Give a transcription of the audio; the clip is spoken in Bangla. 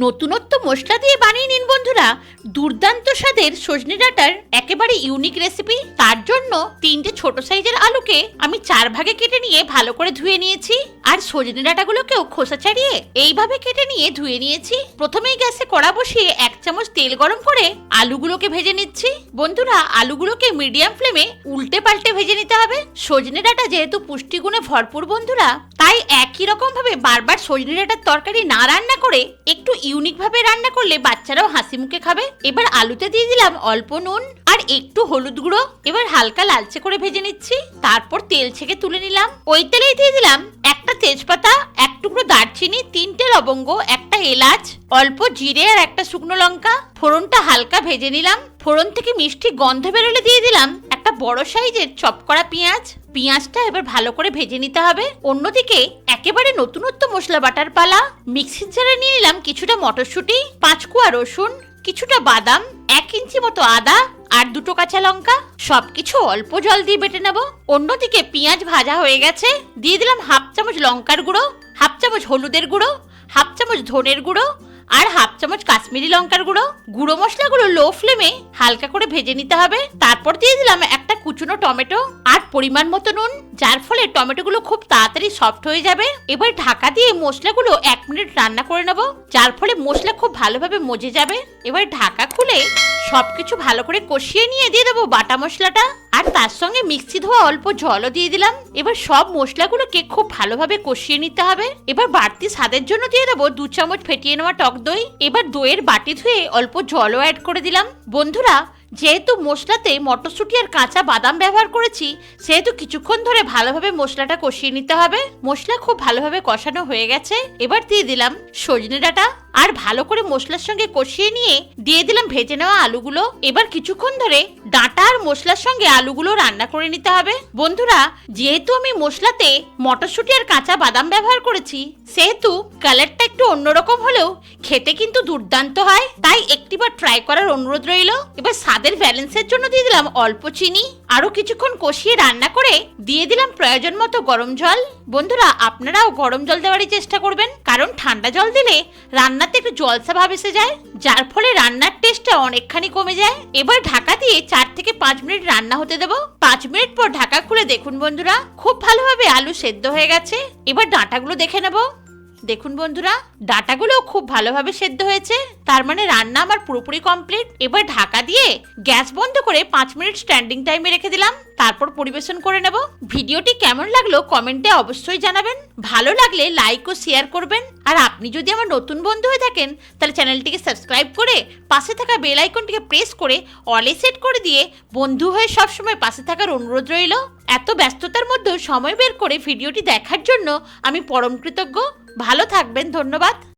নতুনত্ব মশলা দিয়ে বানিয়ে নিন বন্ধুরা দুর্দান্ত স্বাদের সজনে ডাঁটার একেবারে ইউনিক রেসিপি। তার জন্য 3টে ছোট সাইজের আলুকে আমি 4 ভাগে কেটে নিয়ে ভালো করে ধুয়ে নিয়েছি। আর সজনে ডাঁটাগুলোকেও খোসা ছাড়িয়ে এইভাবে কেটে নিয়ে ধুয়ে নিয়েছি। প্রথমেই গ্যাসে কড়া বসিয়ে 1 চামচ তেল গরম করে আলুগুলোকে ভেজে নিচ্ছি। বন্ধুরা আলুগুলোকে মিডিয়াম ফ্লেমে উল্টে পাল্টে ভেজে নিতে হবে। সজনে ডাঁটা যেহেতু পুষ্টিগুণে ভরপুর বন্ধুরা, তাই একই রকম ভাবে বারবার সজনে ডাঁটার তরকারি না রান্না করে একটু ইউনিক ভাবে রান্না করলে বাচ্চারাও হাসি মুখে খাবে। এবার আলুতে দিয়ে দিলাম অল্প নুন আর একটু হলুদ গুঁড়ো। এবার হালকা লালচে করে ভেজে নিচ্ছি। তারপর তেল ছেঁকে তুলে নিলাম। ওই তেলেই দিয়ে দিলাম একটা তেজপাতা, 1 টুকরো দারচিনি, 3টে লবঙ্গ, একটা এলাচ, অল্প জিরে আর একটা শুকনো লঙ্কা। ফোড়নটা হালকা ভেজে নিলাম। ফোড়ন থেকে মিষ্টি গন্ধ বেরোলে দিয়ে দিলাম একটা বড় সাইজের চপ করা পেঁয়াজ। পেঁয়াজটা এবার ভালো করে ভেজে নিতে হবে। অন্যদিকে একেবারে নতুনত্ব মশলা বাটার পালা। মিক্সির জারে নিয়ে নিলাম কিছুটা মটরশুঁটি, 5 কোয়া রসুন, কিছুটা বাদাম, 1 ইঞ্চি মতো আদা আর 2টো কাঁচা লঙ্কা। সবকিছু অল্প জল দিয়ে বেটে নেব। অন্যদিকে পেঁয়াজ ভাজা হয়ে গেছে। দিয়ে দিলাম 1/2 চামচ লঙ্কার গুঁড়ো, 1/2 চামচ হলুদের গুঁড়ো, 1/2 চামচ ধনের গুঁড়ো আর 1/2 চামচ কাশ্মীরি লঙ্কার গুঁড়ো। গুঁড়ো মশলাগুলো লো ফ্লেমে হালকা করে ভেজে নিতে হবে। তারপর দিয়ে দিলাম একটা কুচনো টমেটো আর পরিমাণ মতো নুন, যার ফলে টমেটোগুলো খুব তাড়াতাড়ি সফট হয়ে যাবে। এবার ঢাকা দিয়ে মশলাগুলো 1 মিনিট রান্না করে নেব, যার ফলে মশলা খুব ভালোভাবে মজে যাবে। এবার ঢাকা খুলে সবকিছু ভালো করে কষিয়ে নিয়ে দিয়ে দেবো বাটা মশলাটা আর তার সঙ্গে মিক্সি ধোয়া অল্প জলও দিয়ে দিলাম। এবার সব মশলাগুলোকে খুব ভালোভাবে কষিয়ে নিতে হবে। এবার বাড়তি স্বাদের জন্য দিয়ে দেবো 2 চামচ ফেটিয়ে নেওয়া টক দই। এবার দইয়ের বাটি ধুয়ে অল্প জলও অ্যাড করে দিলাম। বন্ধুরা যেহেতু মশলাতে মটরশুঁটি আর কাঁচা বাদাম ব্যবহার করেছি, সেহেতু কিছুক্ষণ ধরে ভালোভাবে মশলাটা কষিয়ে নিতে হবে। মশলা খুব ভালোভাবে কষানো হয়ে গেছে। এবার দিয়ে দিলাম সজনে ডাঁটা আর ভালো করে মশলার সঙ্গে কষিয়ে নিয়ে দিয়ে দিলাম ভেজে নেওয়া আলুগুলো। এবার কিছুক্ষণ ধরে ডাঁটা আর মশলার সঙ্গে আলুগুলো রান্না করে নিতে হবে। বন্ধুরা যেহেতু আমি মশলাতে মটরশুঁটি আর কাঁচা বাদাম ব্যবহার করেছি, সেহেতু কালারটা একটু অন্যরকম হলেও খেতে কিন্তু দুর্দান্ত হয়। তাই একটিবার ট্রাই করার অনুরোধ রইল। এবার স্বাদের ব্যালেন্সের জন্য দিয়ে দিলাম অল্প চিনি। আরো কিছুক্ষণ কষিয়ে রান্না করে দিয়ে দিলাম প্রয়োজন মতো গরম জল। বন্ধুরা আপনারাও গরম জল দেওয়ারই চেষ্টা করবেন, কারণ ঠান্ডা জল দিলে রান্নাতে একটু জলসা ভাব এসে যায়, যার ফলে রান্নার টেস্টটা অনেকখানি কমে যায়। এবার ঢাকা দিয়ে 4 থেকে 5 মিনিট রান্না হতে দেব। 5 মিনিট পর ঢাকা খুলে দেখুন বন্ধুরা খুব ভালোভাবে আলু সেদ্ধ হয়ে গেছে। এবার ডাঁটাগুলো দেখে নেব। দেখুন বন্ধুরা ডাঁটাগুলো খুব ভালোভাবে সেদ্ধ হয়েছে, তার মানে রান্না আমার পুরোপুরি কমপ্লিট। এবার ঢাকা দিয়ে গ্যাস বন্ধ করে 5 মিনিট স্ট্যান্ডিং টাইমে রেখে দিলাম। তারপর পরিবেশন করে নেব। ভিডিওটি কেমন লাগলো কমেন্টে অবশ্যই জানাবেন। ভালো লাগলে লাইক ও শেয়ার করবেন। আর আপনি যদি আমার নতুন বন্ধু হয়ে থাকেন তাহলে চ্যানেলটিকে সাবস্ক্রাইব করে পাশে থাকা বেল আইকনটিকে প্রেস করে অলে সেট করে দিয়ে বন্ধু হয়ে সবসময় পাশে থাকার অনুরোধ রইল। এত ব্যস্ততার মধ্যেও সময় বের করে ভিডিওটি দেখার জন্য আমি পরম কৃতজ্ঞ। ভালো থাকবেন, ধন্যবাদ।